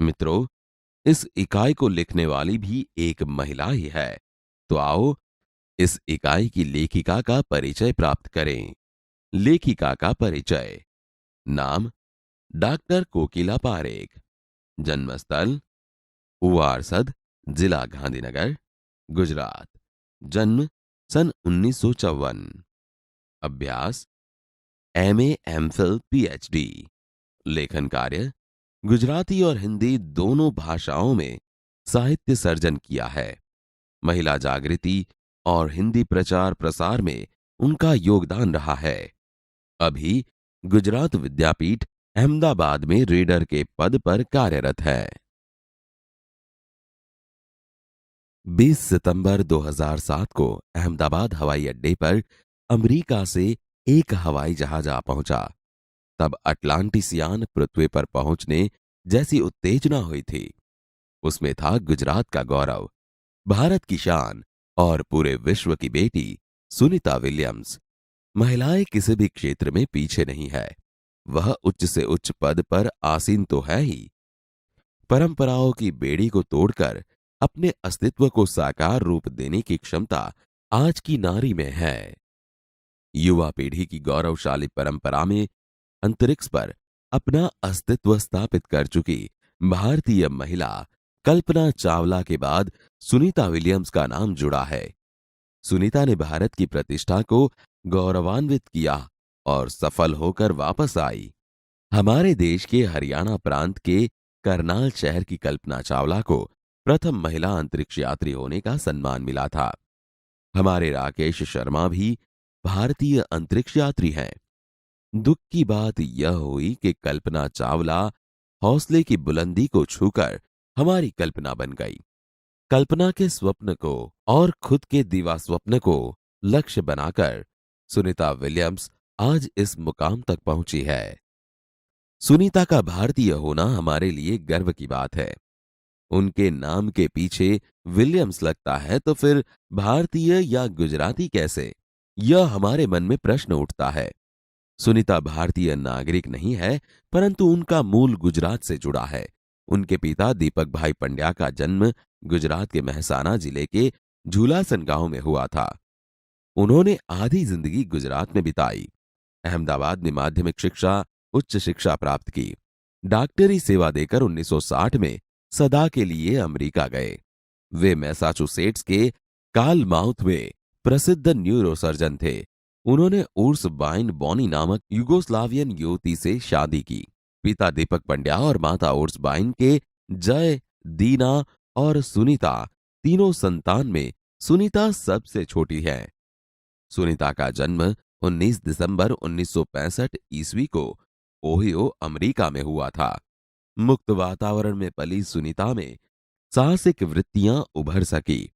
मित्रों, इस इकाई को लिखने वाली भी एक महिला ही है। तो आओ इस इकाई की लेखिका का परिचय प्राप्त करें। लेखिका का परिचय। नाम डॉक्टर कोकिला पारेख। जन्मस्थल उवारसद, जिला गांधीनगर, गुजरात। जन्म सन 1954। अभ्यास एमए, एमफिल, पीएचडी। लेखन कार्य गुजराती और हिंदी दोनों भाषाओं में साहित्य सर्जन किया है। महिला जागृति और हिंदी प्रचार प्रसार में उनका योगदान रहा है। अभी गुजरात विद्यापीठ अहमदाबाद में रीडर के पद पर कार्यरत है। 20 सितंबर 2007 को अहमदाबाद हवाई अड्डे पर अमेरिका से एक हवाई जहाज आ पहुंचा। तब अटलांटिसियान पृथ्वी पर पहुंचने जैसी उत्तेजना हुई थी। उसमें था गुजरात का गौरव, भारत की शान और पूरे विश्व की बेटी सुनीता विलियम्स। महिलाएं किसी भी क्षेत्र में पीछे नहीं है। वह उच्च से उच्च पद पर आसीन तो है ही, परंपराओं की बेड़ी को तोड़कर अपने अस्तित्व को साकार रूप देने की क्षमता आज की नारी में है। युवा पीढ़ी की गौरवशाली परंपरा में अंतरिक्ष पर अपना अस्तित्व स्थापित कर चुकी भारतीय महिला कल्पना चावला के बाद सुनीता विलियम्स का नाम जुड़ा है। सुनीता ने भारत की प्रतिष्ठा को गौरवान्वित किया और सफल होकर वापस आई। हमारे देश के हरियाणा प्रांत के करनाल शहर की कल्पना चावला को प्रथम महिला अंतरिक्ष यात्री होने का सम्मान मिला था। हमारे राकेश शर्मा भी भारतीय अंतरिक्ष यात्री हैं। दुख की बात यह हुई कि कल्पना चावला हौसले की बुलंदी को छूकर हमारी कल्पना बन गई। कल्पना के स्वप्न को और खुद के दीवा स्वप्न को लक्ष्य बनाकर सुनीता विलियम्स आज इस मुकाम तक पहुंची है। सुनीता का भारतीय होना हमारे लिए गर्व की बात है। उनके नाम के पीछे विलियम्स लगता है तो फिर भारतीय या गुजराती कैसे? यह हमारे मन में प्रश्न उठता है। सुनीता भारतीय नागरिक नहीं है, परंतु उनका मूल गुजरात से जुड़ा है। उनके पिता दीपक भाई पंड्या का जन्म गुजरात के महसाना जिले के झूलासन गांव में हुआ था। उन्होंने आधी जिंदगी गुजरात में बिताई। अहमदाबाद में माध्यमिक शिक्षा, उच्च शिक्षा प्राप्त की। डॉक्टरी सेवा देकर 1960 में सदा के लिए अमेरिका गए। वे मैसाचुसेट्स के कार्लमाउथ में प्रसिद्ध न्यूरोसर्जन थे। उन्होंने उर्स बाइन बॉनी नामक युगोस्लावियन युवती से शादी की। पिता दीपक पंड्या और माता उर्स बाइन के जय, दीना और सुनीता तीनों संतान में सुनीता सबसे छोटी है। सुनीता का जन्म 19 दिसंबर 1965 ईस्वी को ओहियो, अमेरिका में हुआ था। मुक्त वातावरण में पली सुनीता में साहसिक वृत्तियां उभर सकी।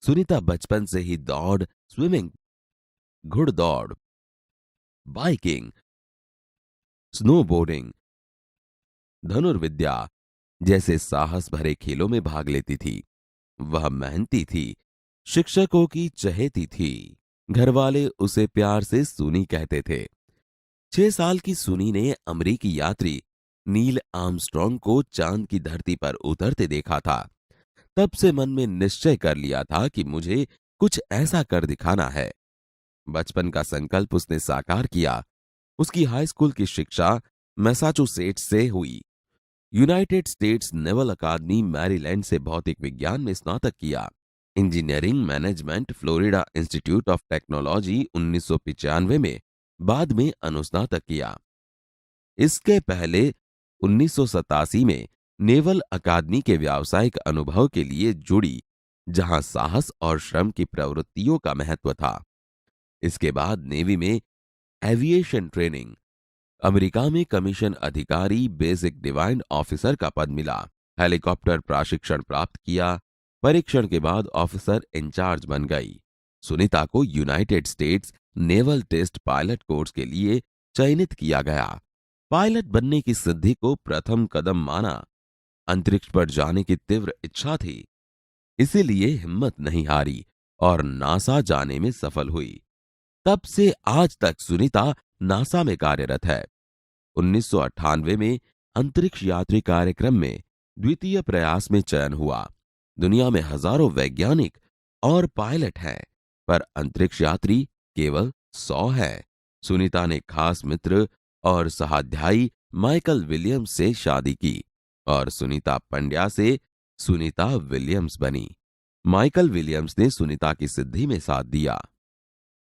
सुनीता बचपन से ही दौड़, स्विमिंग, घुड़दौड़, बाइकिंग, स्नोबोर्डिंग, धनुर्विद्या जैसे साहस भरे खेलों में भाग लेती थी। वह मेहनती थी, शिक्षकों की चहेती थी। घरवाले उसे प्यार से सुनी कहते थे। 6 साल की सुनी ने अमेरिकी यात्री नील आर्मस्ट्रॉन्ग को चांद की धरती पर उतरते देखा था। तब से मन में निश्चय कर लिया था कि मुझे कुछ ऐसा कर दिखाना है। बचपन का संकल्प उसने साकार किया। उसकी हाई स्कूल की शिक्षा मैसाचुसेट्स से हुई। यूनाइटेड स्टेट्स नेवल अकादमी मैरीलैंड से भौतिक विज्ञान में स्नातक किया। Engineering management Florida institute of technology 1995 में बाद में अनुस्नातक किया। इसके पहले 1987 में नेवल अकादमी के व्यावसायिक अनुभव के लिए जुड़ी, जहां साहस और श्रम की प्रवृत्तियों का महत्व था। इसके बाद नेवी में एविएशन ट्रेनिंग, अमेरिका में कमीशन अधिकारी बेसिक डिवाइन ऑफिसर का पद मिला। हेलीकॉप्टर प्रशिक्षण प्राप्त किया। परीक्षण के बाद ऑफिसर इंचार्ज बन गई। सुनीता को United States naval test pilot course के लिए चयनित किया गया। पायलट बनने की सिद्धि को प्रथम कदम माना। अंतरिक्ष पर जाने की तीव्र इच्छा थी, इसीलिए हिम्मत नहीं हारी और नासा जाने में सफल हुई। तब से आज तक सुनीता नासा में कार्यरत है। 1998 में अंतरिक्ष यात्री कार्यक्रम में द्वितीय प्रयास में चयन हुआ। दुनिया में हजारों वैज्ञानिक और पायलट हैं, पर अंतरिक्ष यात्री केवल 100 हैं। सुनीता ने खास मित्र और सहाध्यायी माइकल विलियम्स से शादी की और सुनीता पंड्या से सुनीता विलियम्स बनी। माइकल विलियम्स ने सुनीता की सिद्धि में साथ दिया।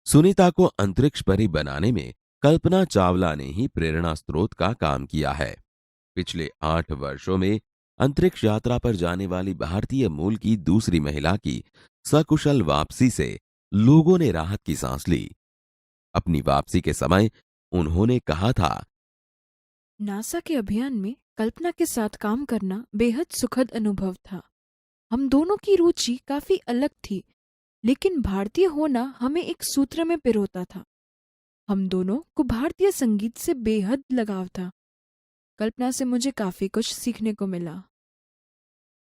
सुनीता को अंतरिक्ष परी बनाने में कल्पना चावला ने ही प्रेरणा स्रोत का काम किया है। पिछले 8 वर्षों में अंतरिक्ष यात्रा पर जाने वाली भारतीय मूल की दूसरी महिला की सकुशल वापसी से लोगों ने राहत की सांस ली। अपनी वापसी के समय उन्होंने कहा था, नासा के अभियान में कल्पना के साथ काम करना बेहद सुखद अनुभव था। हम दोनों की रुचि काफी अलग थी, लेकिन भारतीय होना हमें एक सूत्र में पिरोता था। हम दोनों को भारतीय संगीत से बेहद लगाव था। कल्पना से मुझे काफी कुछ सीखने को मिला।